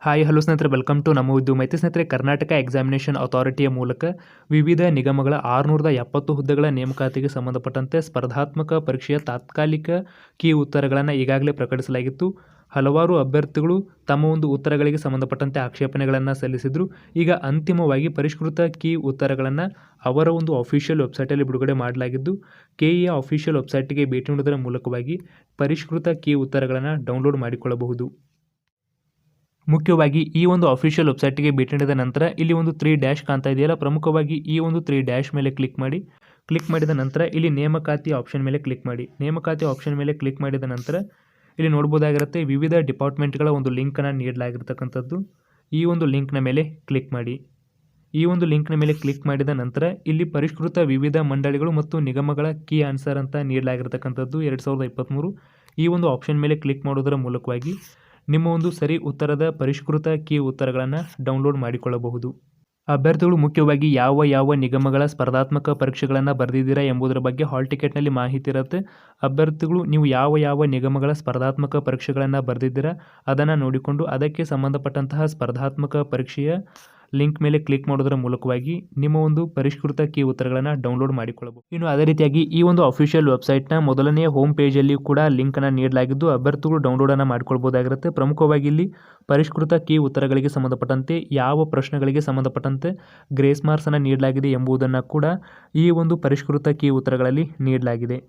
Hi hello ಸ್ನೇಹಿತರೆ, welcome to ನಮ್ಮ ಉದ್ಯಮ. ಸ್ನೇಹಿತರೆ, ಕರ್ನಾಟಕ ಎಕ್ಸಾಮಿನೇಷನ್ ಅಥಾರಿಟಿಯ ಮೂಲಕ ವಿವಿಧ ನಿಗಮಗಳ 670 ಹುದ್ದೆಗಳ ನೇಮಕಾತಿಗೆ ಸಂಬಂಧಪಟ್ಟಂತೆ ಸ್ಪರ್ಧಾತ್ಮಕ ಪರೀಕ್ಷೆಯ ತಾತ್ಕಾಲಿಕ ಕೀ ಉತ್ತರಗಳನ್ನು ಈಗಾಗಲೇ ಪ್ರಕಟಿಸಲಾಗಿತ್ತು. ಹಲವಾರು ಅಭ್ಯರ್ಥಿಗಳು ತಮ್ಮ ಒಂದು ಉತ್ತರಗಳಿಗೆ ಸಂಬಂಧಪಟ್ಟಂತೆ ಆಕ್ಷೇಪಣೆಗಳನ್ನು ಸಲ್ಲಿಸಿದರು. ಈಗ ಅಂತಿಮವಾಗಿ ಪರಿಷ್ಕೃತ ಕೀ ಉತ್ತರಗಳನ್ನು ಅವರ ಒಂದು ಅಫಿಷಿಯಲ್ ವೆಬ್ಸೈಟಲ್ಲಿ ಬಿಡುಗಡೆ ಮಾಡಲಾಗಿದ್ದು, ಕೆಇಎ ಅಫಿಷಿಯಲ್ ವೆಬ್ಸೈಟ್ಗೆ ಭೇಟಿ ನೀಡುವುದರ ಮೂಲಕವಾಗಿ ಪರಿಷ್ಕೃತ ಕೀ ಉತ್ತರಗಳನ್ನು ಡೌನ್ಲೋಡ್ ಮಾಡಿಕೊಳ್ಳಬಹುದು. ಮುಖ್ಯವಾಗಿ ಈ ಒಂದು ಅಫಿಷಿಯಲ್ ವೆಬ್ಸೈಟ್ಗೆ ಭೇಟಿ ನೀಡಿದ ನಂತರ ಇಲ್ಲಿ ಒಂದು 3 ಡ್ಯಾಶ್ ಕಾಣ್ತಾ ಇದೆಯಲ್ಲ, ಪ್ರಮುಖವಾಗಿ ಈ ಒಂದು 3 ಡ್ಯಾಶ್ ಮೇಲೆ ಕ್ಲಿಕ್ ಮಾಡಿ. ಕ್ಲಿಕ್ ಮಾಡಿದ ನಂತರ ಇಲ್ಲಿ ನೇಮಕಾತಿ ಆಪ್ಷನ್ ಮೇಲೆ ಕ್ಲಿಕ್ ಮಾಡಿ. ನೇಮಕಾತಿ ಆಪ್ಷನ್ ಮೇಲೆ ಕ್ಲಿಕ್ ಮಾಡಿದ ನಂತರ ಇಲ್ಲಿ ನೋಡ್ಬೋದಾಗಿರುತ್ತೆ, ವಿವಿಧ ಡಿಪಾರ್ಟ್ಮೆಂಟ್ಗಳ ಒಂದು ಲಿಂಕನ್ನು ನೀಡಲಾಗಿರ್ತಕ್ಕಂಥದ್ದು. ಈ ಒಂದು ಲಿಂಕ್ನ ಮೇಲೆ ಕ್ಲಿಕ್ ಮಾಡಿ. ಈ ಒಂದು ಲಿಂಕ್ನ ಮೇಲೆ ಕ್ಲಿಕ್ ಮಾಡಿದ ನಂತರ ಇಲ್ಲಿ ಪರಿಷ್ಕೃತ ವಿವಿಧ ಮಂಡಳಿಗಳು ಮತ್ತು ನಿಗಮಗಳ ಕೀ ಆನ್ಸರ್ ಅಂತ ನೀಡಲಾಗಿರ್ತಕ್ಕಂಥದ್ದು 2023. ಈ ಒಂದು ಆಪ್ಷನ್ ಮೇಲೆ ಕ್ಲಿಕ್ ಮಾಡೋದರ ಮೂಲಕವಾಗಿ ನಿಮ್ಮ ಒಂದು ಸರಿ ಉತ್ತರದ ಪರಿಷ್ಕೃತ ಕೀ ಉತ್ತರಗಳನ್ನು ಡೌನ್ಲೋಡ್ ಮಾಡಿಕೊಳ್ಳಬಹುದು. ಅಭ್ಯರ್ಥಿಗಳು ಮುಖ್ಯವಾಗಿ ಯಾವ ಯಾವ ನಿಗಮಗಳ ಸ್ಪರ್ಧಾತ್ಮಕ ಪರೀಕ್ಷೆಗಳನ್ನು ಬರೆದಿದ್ದೀರಾ ಎಂಬುದರ ಬಗ್ಗೆ ಹಾಲ್ ಟಿಕೆಟ್ನಲ್ಲಿ ಮಾಹಿತಿ ಇರುತ್ತೆ. ಅಭ್ಯರ್ಥಿಗಳು ನೀವು ಯಾವ ಯಾವ ನಿಗಮಗಳ ಸ್ಪರ್ಧಾತ್ಮಕ ಪರೀಕ್ಷೆಗಳನ್ನು ಬರೆದಿದ್ದೀರಾ ಅದನ್ನು ನೋಡಿಕೊಂಡು ಅದಕ್ಕೆ ಸಂಬಂಧಪಟ್ಟಂತಹ ಸ್ಪರ್ಧಾತ್ಮಕ ಪರೀಕ್ಷೆಯ ಲಿಂಕ್ ಮೇಲೆ ಕ್ಲಿಕ್ ಮಾಡೋದರ ಮೂಲಕವಾಗಿ ನಿಮ್ಮ ಒಂದು ಪರಿಷ್ಕೃತ ಕೀ ಉತ್ತರಗಳನ್ನು ಡೌನ್ಲೋಡ್ ಮಾಡಿಕೊಳ್ಳಬಹುದು. ಇನ್ನು ಅದೇ ರೀತಿಯಾಗಿ ಈ ಒಂದು ಅಫಿಷಿಯಲ್ ವೆಬ್ಸೈಟ್ನ ಮೊದಲನೆಯ ಹೋಮ್ ಪೇಜಲ್ಲಿ ಕೂಡ ಲಿಂಕನ್ನು ನೀಡಲಾಗಿದ್ದು, ಅಭ್ಯರ್ಥಿಗಳು ಡೌನ್ಲೋಡನ್ನು ಮಾಡಿಕೊಳ್ಬೋದಾಗಿರುತ್ತೆ. ಪ್ರಮುಖವಾಗಿ ಇಲ್ಲಿ ಪರಿಷ್ಕೃತ ಕೀ ಉತ್ತರಗಳಿಗೆ ಸಂಬಂಧಪಟ್ಟಂತೆ ಯಾವ ಪ್ರಶ್ನೆಗಳಿಗೆ ಸಂಬಂಧಪಟ್ಟಂತೆ ಗ್ರೇಸ್ ಮಾರ್ಕ್ಸನ್ನು ನೀಡಲಾಗಿದೆ ಎಂಬುದನ್ನು ಕೂಡ ಈ ಒಂದು ಪರಿಷ್ಕೃತ ಕೀ ಉತ್ತರಗಳಲ್ಲಿ ನೀಡಲಾಗಿದೆ.